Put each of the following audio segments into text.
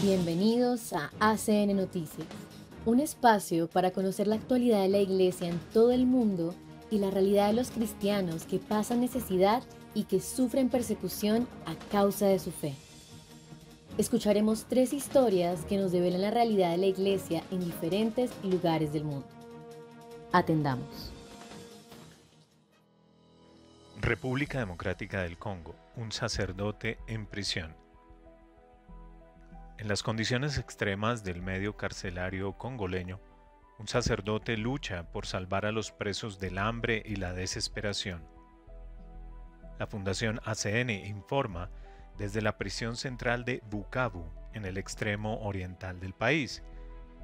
Bienvenidos a ACN Noticias, un espacio para conocer la actualidad de la Iglesia en todo el mundo y la realidad de los cristianos que pasan necesidad y que sufren persecución a causa de su fe. Escucharemos 3 historias que nos develan la realidad de la Iglesia en diferentes lugares del mundo. Atendamos. República Democrática del Congo, un sacerdote en prisión. En las condiciones extremas del medio carcelario congoleño, un sacerdote lucha por salvar a los presos del hambre y la desesperación. La Fundación ACN informa desde la prisión central de Bukavu, en el extremo oriental del país,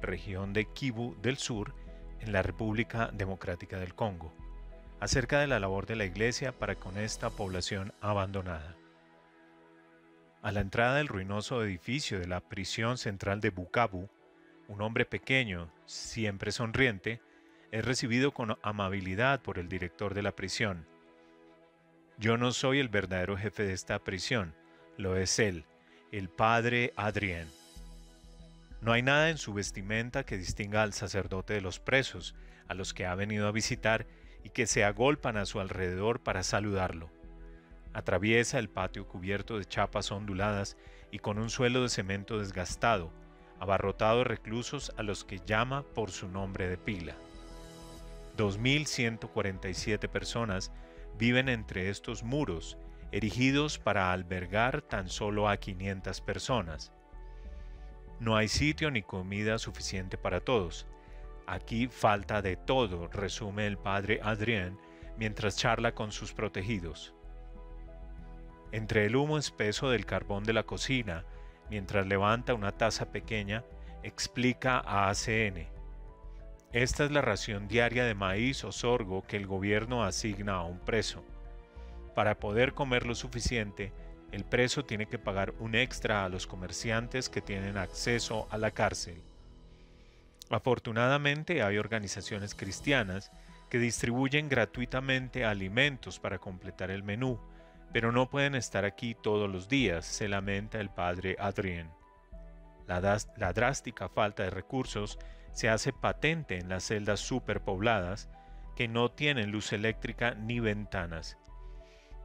región de Kivu del Sur, en la República Democrática del Congo, acerca de la labor de la Iglesia para con esta población abandonada. A la entrada del ruinoso edificio de la prisión central de Bukavu, un hombre pequeño, siempre sonriente, es recibido con amabilidad por el director de la prisión. Yo no soy el verdadero jefe de esta prisión, lo es él, el padre Adrien. No hay nada en su vestimenta que distinga al sacerdote de los presos, a los que ha venido a visitar y que se agolpan a su alrededor para saludarlo. Atraviesa el patio cubierto de chapas onduladas y con un suelo de cemento desgastado, abarrotado de reclusos a los que llama por su nombre de pila. 2.147 personas viven entre estos muros, erigidos para albergar tan solo a 500 personas. No hay sitio ni comida suficiente para todos. Aquí falta de todo, resume el padre Adrien mientras charla con sus protegidos. Entre el humo espeso del carbón de la cocina, mientras levanta una taza pequeña, explica a ACN. Esta es la ración diaria de maíz o sorgo que el gobierno asigna a un preso. Para poder comer lo suficiente, el preso tiene que pagar un extra a los comerciantes que tienen acceso a la cárcel. Afortunadamente hay organizaciones cristianas que distribuyen gratuitamente alimentos para completar el menú, pero no pueden estar aquí todos los días, se lamenta el padre Adrien. La drástica falta de recursos se hace patente en las celdas superpobladas que no tienen luz eléctrica ni ventanas.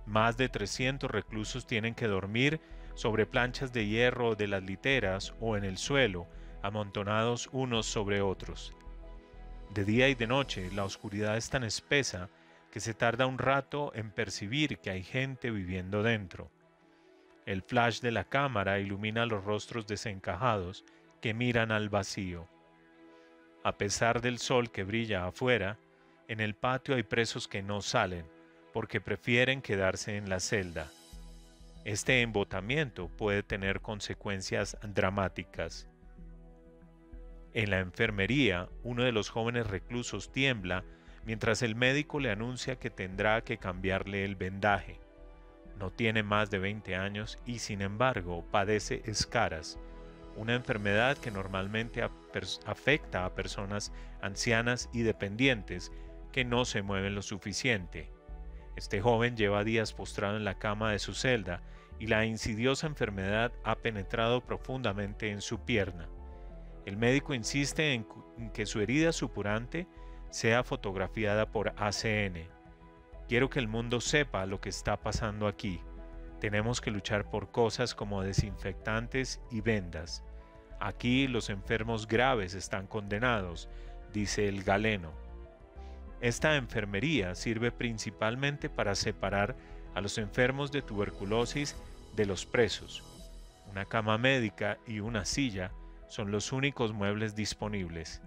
Más de 300 reclusos tienen que dormir sobre planchas de hierro de las literas o en el suelo, amontonados unos sobre otros. De día y de noche la oscuridad es tan espesa que se tarda un rato en percibir que hay gente viviendo dentro. El flash de la cámara ilumina los rostros desencajados que miran al vacío. A pesar del sol que brilla afuera, en el patio hay presos que no salen porque prefieren quedarse en la celda. Este embotamiento puede tener consecuencias dramáticas. En la enfermería, uno de los jóvenes reclusos tiembla mientras el médico le anuncia que tendrá que cambiarle el vendaje. No tiene más de 20 años y sin embargo padece escaras, una enfermedad que normalmente afecta a personas ancianas y dependientes que no se mueven lo suficiente. Este joven lleva días postrado en la cama de su celda y la insidiosa enfermedad ha penetrado profundamente en su pierna. El médico insiste en que su herida supurante sea fotografiada por ACN. Quiero que el mundo sepa lo que está pasando aquí. Tenemos que luchar por cosas como desinfectantes y vendas. Aquí los enfermos graves están condenados, dice el galeno. Esta enfermería sirve principalmente para separar a los enfermos de tuberculosis de los presos. Una cama médica y una silla son los únicos muebles disponibles.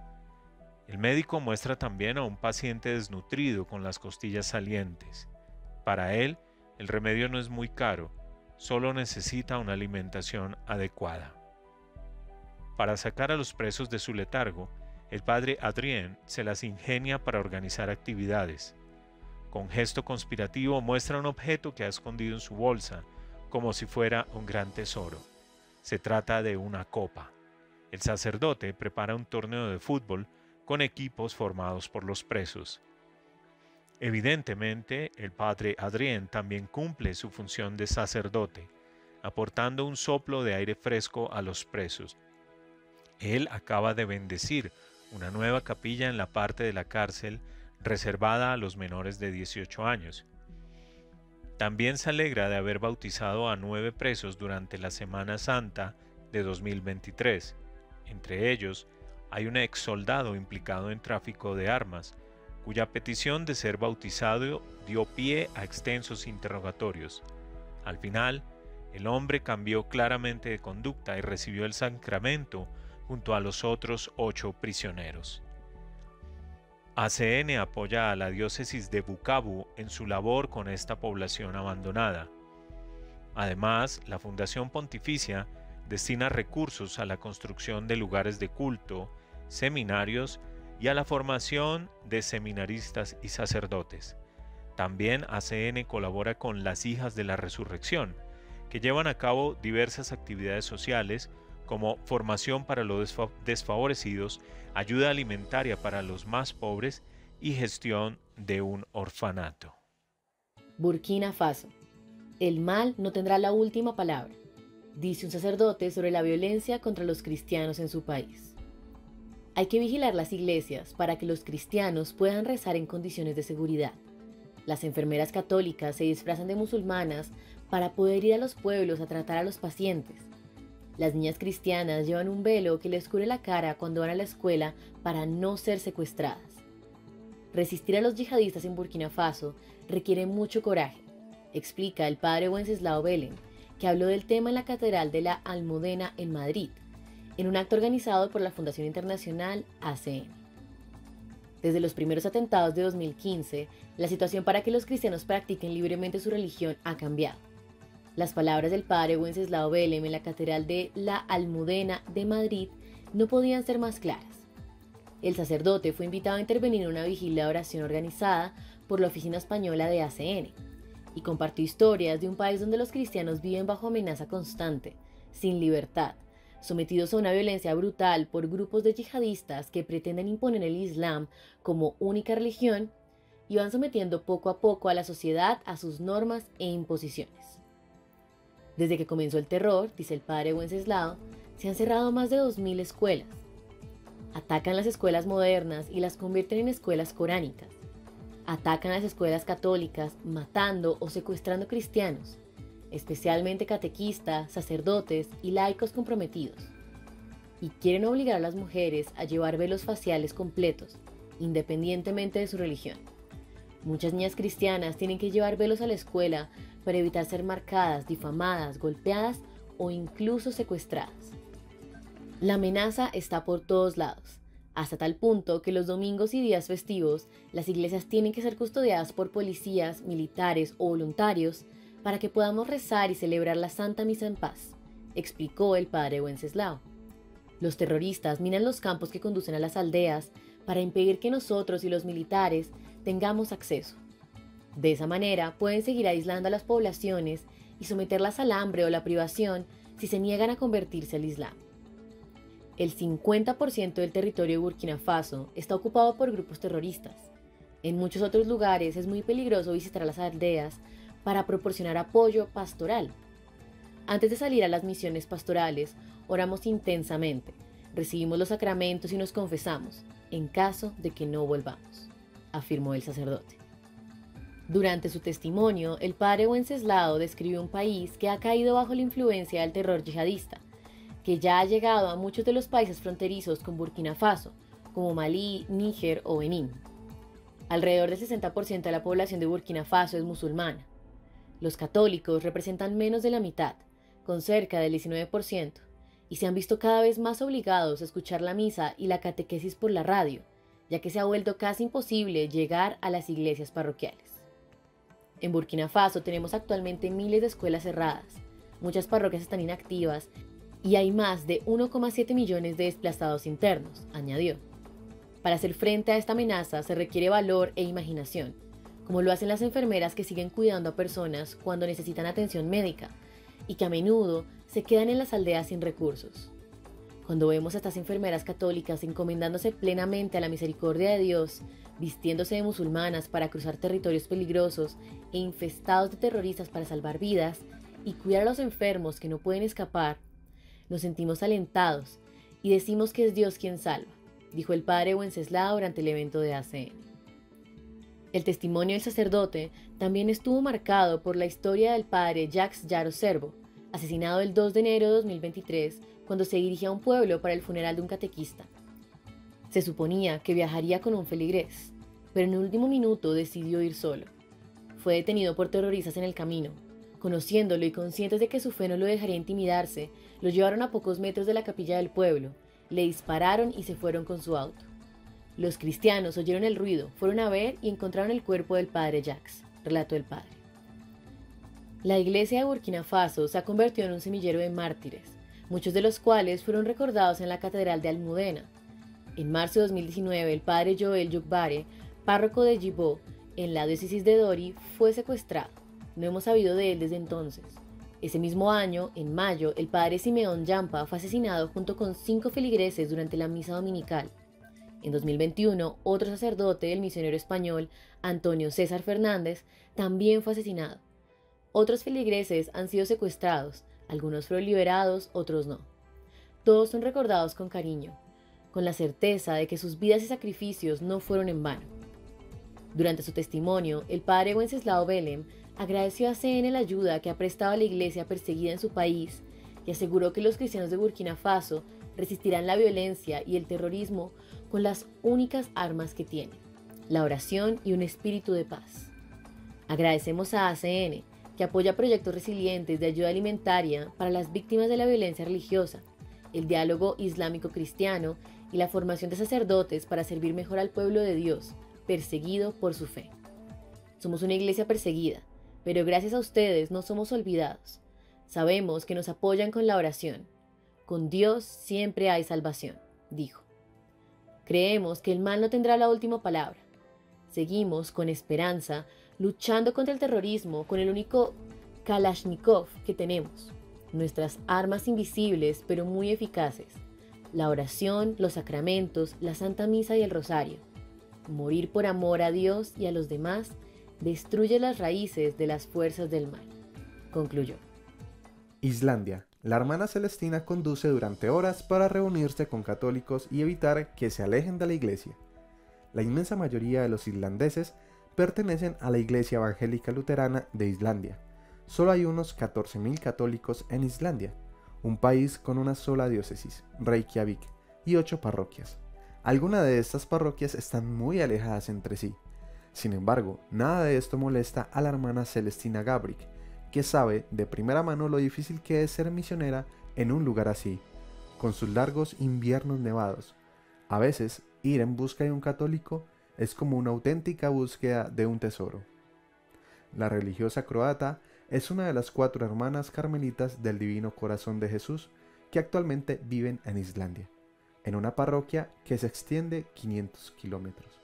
El médico muestra también a un paciente desnutrido con las costillas salientes. Para él, el remedio no es muy caro, solo necesita una alimentación adecuada. Para sacar a los presos de su letargo, el padre Adrien se las ingenia para organizar actividades. Con gesto conspirativo muestra un objeto que ha escondido en su bolsa, como si fuera un gran tesoro. Se trata de una copa. El sacerdote prepara un torneo de fútbol con equipos formados por los presos. Evidentemente, el padre Adrien también cumple su función de sacerdote. aportando un soplo de aire fresco a los presos. Él acaba de bendecir una nueva capilla en la parte de la cárcel reservada a los menores de 18 años. También se alegra de haber bautizado a 9 presos durante la Semana Santa de 2023. Entre ellos, hay un ex soldado implicado en tráfico de armas, cuya petición de ser bautizado dio pie a extensos interrogatorios. Al final, el hombre cambió claramente de conducta y recibió el sacramento junto a los otros 8 prisioneros. ACN apoya a la diócesis de Bukavu en su labor con esta población abandonada. Además, la Fundación Pontificia destina recursos a la construcción de lugares de culto, seminarios y a la formación de seminaristas y sacerdotes. También ACN colabora con las Hijas de la Resurrección, que llevan a cabo diversas actividades sociales como formación para los desfavorecidos, ayuda alimentaria para los más pobres y gestión de un orfanato. Burkina Faso. El mal no tendrá la última palabra, dice un sacerdote sobre la violencia contra los cristianos en su país. Hay que vigilar las iglesias para que los cristianos puedan rezar en condiciones de seguridad. Las enfermeras católicas se disfrazan de musulmanas para poder ir a los pueblos a tratar a los pacientes. Las niñas cristianas llevan un velo que les cubre la cara cuando van a la escuela para no ser secuestradas. Resistir a los yihadistas en Burkina Faso requiere mucho coraje, explica el padre Wenceslao Belén, que habló del tema en la Catedral de la Almudena en Madrid, en un acto organizado por la Fundación Internacional ACN. Desde los primeros atentados de 2015, la situación para que los cristianos practiquen libremente su religión ha cambiado. Las palabras del padre Wenceslao Belém en la Catedral de la Almudena de Madrid no podían ser más claras. El sacerdote fue invitado a intervenir en una vigilia de oración organizada por la Oficina Española de ACN y compartió historias de un país donde los cristianos viven bajo amenaza constante, sin libertad, sometidos a una violencia brutal por grupos de yihadistas que pretenden imponer el Islam como única religión y van sometiendo poco a poco a la sociedad a sus normas e imposiciones. Desde que comenzó el terror, dice el padre Wenceslao, se han cerrado más de 2.000 escuelas. Atacan las escuelas modernas y las convierten en escuelas coránicas. Atacan las escuelas católicas, matando o secuestrando cristianos, especialmente catequistas, sacerdotes y laicos comprometidos. Y quieren obligar a las mujeres a llevar velos faciales completos, independientemente de su religión. Muchas niñas cristianas tienen que llevar velos a la escuela para evitar ser marcadas, difamadas, golpeadas o incluso secuestradas. La amenaza está por todos lados, hasta tal punto que los domingos y días festivos las iglesias tienen que ser custodiadas por policías, militares o voluntarios para que podamos rezar y celebrar la Santa Misa en paz, explicó el padre Wenceslao. Los terroristas minan los campos que conducen a las aldeas para impedir que nosotros y los militares tengamos acceso. De esa manera pueden seguir aislando a las poblaciones y someterlas al hambre o la privación si se niegan a convertirse al Islam. El 50% del territorio de Burkina Faso está ocupado por grupos terroristas. En muchos otros lugares es muy peligroso visitar las aldeas para proporcionar apoyo pastoral. Antes de salir a las misiones pastorales, oramos intensamente, recibimos los sacramentos y nos confesamos, en caso de que no volvamos, afirmó el sacerdote. Durante su testimonio, el padre Wenceslao describió un país que ha caído bajo la influencia del terror yihadista, que ya ha llegado a muchos de los países fronterizos con Burkina Faso, como Malí, Níger o Benín. Alrededor del 60% de la población de Burkina Faso es musulmana. Los católicos representan menos de la mitad, con cerca del 19%, y se han visto cada vez más obligados a escuchar la misa y la catequesis por la radio, ya que se ha vuelto casi imposible llegar a las iglesias parroquiales. En Burkina Faso tenemos actualmente miles de escuelas cerradas, muchas parroquias están inactivas y hay más de 1,7 millones de desplazados internos, añadió. Para hacer frente a esta amenaza se requiere valor e imaginación, como lo hacen las enfermeras que siguen cuidando a personas cuando necesitan atención médica y que a menudo se quedan en las aldeas sin recursos. Cuando vemos a estas enfermeras católicas encomendándose plenamente a la misericordia de Dios, vistiéndose de musulmanas para cruzar territorios peligrosos e infestados de terroristas para salvar vidas, y cuidar a los enfermos que no pueden escapar, nos sentimos alentados y decimos que es Dios quien salva, dijo el padre Wenceslao durante el evento de ACN. El testimonio del sacerdote también estuvo marcado por la historia del padre Jacques Yaro Servo, asesinado el 2 de enero de 2023 cuando se dirigía a un pueblo para el funeral de un catequista. Se suponía que viajaría con un feligrés, pero en el último minuto decidió ir solo. Fue detenido por terroristas en el camino. Conociéndolo y conscientes de que su fe no lo dejaría intimidarse, lo llevaron a pocos metros de la capilla del pueblo, le dispararon y se fueron con su auto. Los cristianos oyeron el ruido, fueron a ver y encontraron el cuerpo del padre Jacques, relató el padre. La iglesia de Burkina Faso se ha convertido en un semillero de mártires, muchos de los cuales fueron recordados en la catedral de Almudena. En marzo de 2019, el padre Joel Yukbare, párroco de Djibo, en la diócesis de Dori, fue secuestrado. No hemos sabido de él desde entonces. Ese mismo año, en mayo, el padre Simeón Yampa fue asesinado junto con 5 feligreses durante la misa dominical. En 2021, otro sacerdote, el misionero español Antonio César Fernández, también fue asesinado. Otros feligreses han sido secuestrados, algunos fueron liberados, otros no. Todos son recordados con cariño, con la certeza de que sus vidas y sacrificios no fueron en vano. Durante su testimonio, el padre Wenceslao Belem agradeció a ACN la ayuda que ha prestado a la iglesia perseguida en su país y aseguró que los cristianos de Burkina Faso resistirán la violencia y el terrorismo con las únicas armas que tienen, la oración y un espíritu de paz. Agradecemos a ACN, que apoya proyectos resilientes de ayuda alimentaria para las víctimas de la violencia religiosa, el diálogo islámico-cristiano y la formación de sacerdotes para servir mejor al pueblo de Dios, perseguido por su fe. Somos una iglesia perseguida, pero gracias a ustedes no somos olvidados. Sabemos que nos apoyan con la oración. Con Dios siempre hay salvación, dijo. Creemos que el mal no tendrá la última palabra. Seguimos con esperanza, luchando contra el terrorismo con el único Kalashnikov que tenemos. Nuestras armas invisibles pero muy eficaces. La oración, los sacramentos, la Santa Misa y el Rosario. Morir por amor a Dios y a los demás destruye las raíces de las fuerzas del mal, concluyó. Islandia. La hermana Celestina conduce durante horas para reunirse con católicos y evitar que se alejen de la iglesia. La inmensa mayoría de los islandeses pertenecen a la Iglesia Evangélica Luterana de Islandia. Solo hay unos 14.000 católicos en Islandia, un país con una sola diócesis, Reykjavik, y 8 parroquias. Algunas de estas parroquias están muy alejadas entre sí. Sin embargo, nada de esto molesta a la hermana Celestina Gabrick, que sabe de primera mano lo difícil que es ser misionera en un lugar así, con sus largos inviernos nevados. A veces, ir en busca de un católico es como una auténtica búsqueda de un tesoro. La religiosa croata es una de las 4 hermanas carmelitas del Divino Corazón de Jesús que actualmente viven en Islandia, en una parroquia que se extiende 500 kilómetros.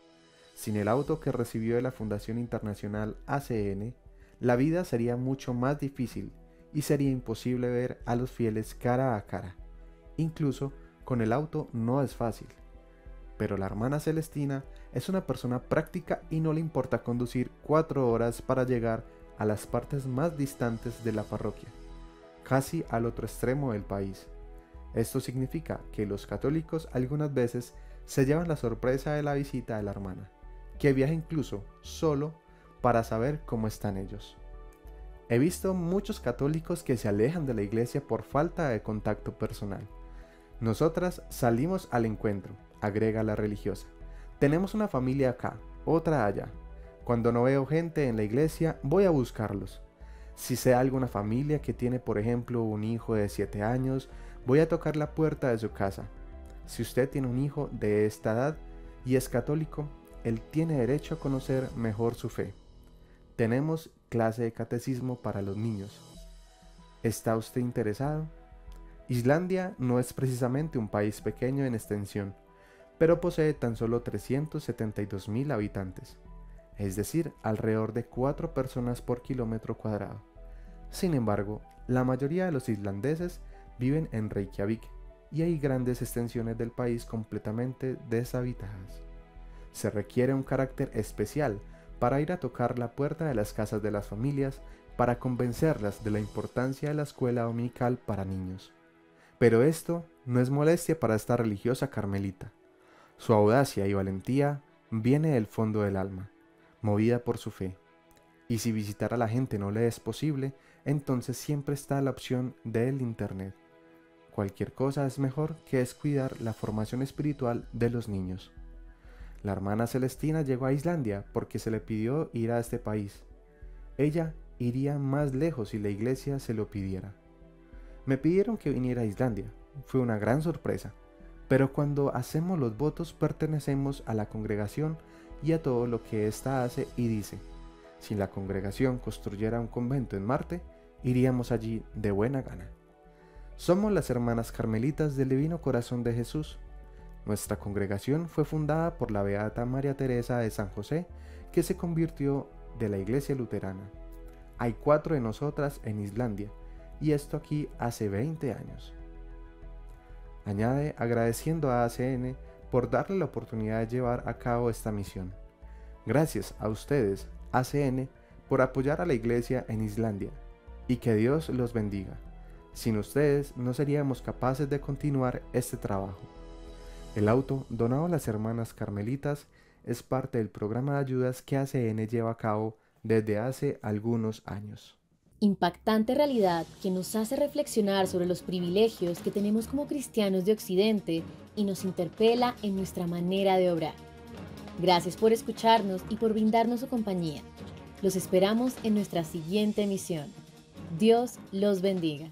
Sin el auto que recibió de la Fundación Internacional ACN, la vida sería mucho más difícil y sería imposible ver a los fieles cara a cara. Incluso con el auto no es fácil. Pero la hermana Celestina es una persona práctica y no le importa conducir 4 horas para llegar a las partes más distantes de la parroquia, casi al otro extremo del país. Esto significa que los católicos algunas veces se llevan la sorpresa de la visita de la hermana, que viaja incluso solo para saber cómo están ellos. He visto muchos católicos que se alejan de la iglesia por falta de contacto personal. Nosotras salimos al encuentro, agrega la religiosa. Tenemos una familia acá, otra allá. Cuando no veo gente en la iglesia, voy a buscarlos. Si sé alguna familia que tiene, por ejemplo, un hijo de 7 años, voy a tocar la puerta de su casa. Si usted tiene un hijo de esta edad y es católico, él tiene derecho a conocer mejor su fe. Tenemos clase de catecismo para los niños. ¿Está usted interesado? Islandia no es precisamente un país pequeño en extensión, pero posee tan solo 372.000 habitantes, es decir, alrededor de 4 personas por kilómetro cuadrado. Sin embargo, la mayoría de los islandeses viven en Reykjavik y hay grandes extensiones del país completamente deshabitadas. Se requiere un carácter especial para ir a tocar la puerta de las casas de las familias para convencerlas de la importancia de la escuela dominical para niños. Pero esto no es molestia para esta religiosa carmelita. Su audacia y valentía viene del fondo del alma, movida por su fe. Y si visitar a la gente no le es posible, entonces siempre está la opción del internet. Cualquier cosa es mejor que descuidar la formación espiritual de los niños. La hermana Celestina llegó a Islandia porque se le pidió ir a este país. Ella iría más lejos si la iglesia se lo pidiera. Me pidieron que viniera a Islandia. Fue una gran sorpresa. Pero cuando hacemos los votos pertenecemos a la congregación y a todo lo que ésta hace y dice. Si la congregación construyera un convento en Marte, iríamos allí de buena gana. Somos las hermanas carmelitas del Divino Corazón de Jesús. Nuestra congregación fue fundada por la beata María Teresa de San José, que se convirtió de la iglesia luterana. Hay 4 de nosotras en Islandia, y esto aquí hace 20 años. Añade agradeciendo a ACN por darle la oportunidad de llevar a cabo esta misión. Gracias a ustedes, ACN, por apoyar a la iglesia en Islandia, y que Dios los bendiga. Sin ustedes no seríamos capaces de continuar este trabajo. El auto donado a las hermanas carmelitas es parte del programa de ayudas que ACN lleva a cabo desde hace algunos años. Impactante realidad que nos hace reflexionar sobre los privilegios que tenemos como cristianos de Occidente y nos interpela en nuestra manera de obrar. Gracias por escucharnos y por brindarnos su compañía. Los esperamos en nuestra siguiente emisión. Dios los bendiga.